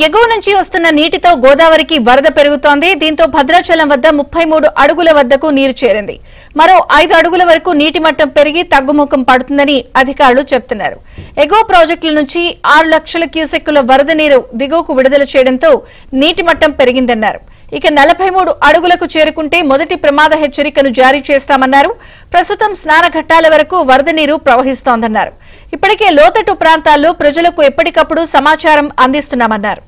ఎగువ నుంచి వస్తున్న నీటితో గోదావరికి వరద పెరుగుతోంది. దీంతో భద్రాచలం వద్ద 33 అడుగుల వద్దకు నీరు చేరింది. మరో 5 అడుగుల వరకు నీటి మట్టం పెరిగి తగ్గుముఖం పడుతుందని అధికారులు చెబుతున్నారు. ఎగువ ప్రాజెక్టుల నుంచి 6 లక్షల క్యూసెక్కుల వరద నీరు దిగువకు విడుదల చేయడంతో నీటి మట్టం పెరిగిందన్నారు. ఇక 43 అడుగులకు చేరుకుంటే మొదటి ప్రమాద హెచ్చరికను జారీ చేస్తామన్నారు. ప్రస్తుతం స్నాన ఘట్టాల వరకు వరద నీరు ప్రవహిస్తోందన్నారు. ఇప్పటికే లోతట్టు ప్రాంతాల్లో ప్రజలకు ఎప్పటికప్పుడు సమాచారం అందిస్తున్నామన్నారు.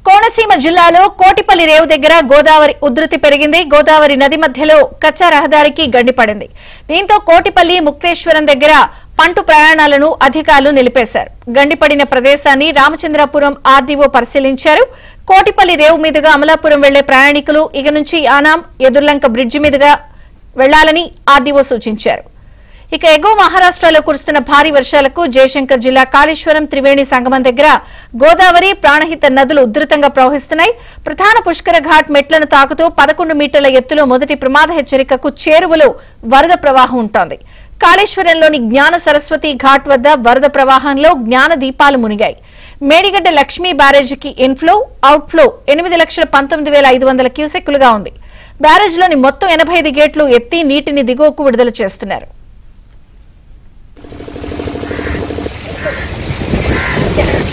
కోనసీమ జిల్లాలో కోటిపల్లి రేవు దగ్గర గోదావరి ఉధృతి పెరిగింది. గోదావరి నది మధ్యలో కచ్చా రహదారికి గండిపడింది. దీంతో కోటిపల్లి ముక్తేశ్వరం దగ్గర పంటు ప్రయాణాలను అధికారులు నిలిపేశారు. గండిపడిన ప్రదేశాన్ని రామచంద్రపురం ఆర్డీఓ పరిశీలించారు. కోటిపల్లి రేవు మీదుగా అమలాపురం వెళ్లే ప్రయాణికులు ఇక నుంచి ఆనాం ఎదుర్లంక బ్రిడ్జి మీదుగా వెళ్లాలని ఆర్డీఓ సూచించారు. ఇక ఎగువ మహారాష్ట్రలో కురుస్తున్న భారీ వర్షాలకు జయశంకర్ జిల్లా కాళేశ్వరం త్రివేణి సంగమం దగ్గర గోదావరి ప్రాణహిత నదులు ఉధృతంగా ప్రవహిస్తున్నాయి. ప్రధాన పుష్కర ఘాట్ మెట్లను తాకుతూ 11 మీటర్ల ఎత్తులో మొదటి ప్రమాద హెచ్చరికకు చేరువలో వరద ప్రవాహం ఉంటోంది. కాళేశ్వరంలోని జ్ఞాన సరస్వతి ఘాట్ వద్ద వరద ప్రవాహంలో జ్ఞాన దీపాలు మునిగాయి. మేడిగడ్డ లక్ష్మీ బ్యారేజీకి ఇన్ఫ్లో అవుట్ఫ్లో 8,19,500 క్యూసెక్కులుగా ఉంది. బ్యారేజ్లోని మొత్తం 85 గేట్లు ఎత్తి నీటిని దిగువకు విడుదల చేస్తున్నారు. Yeah.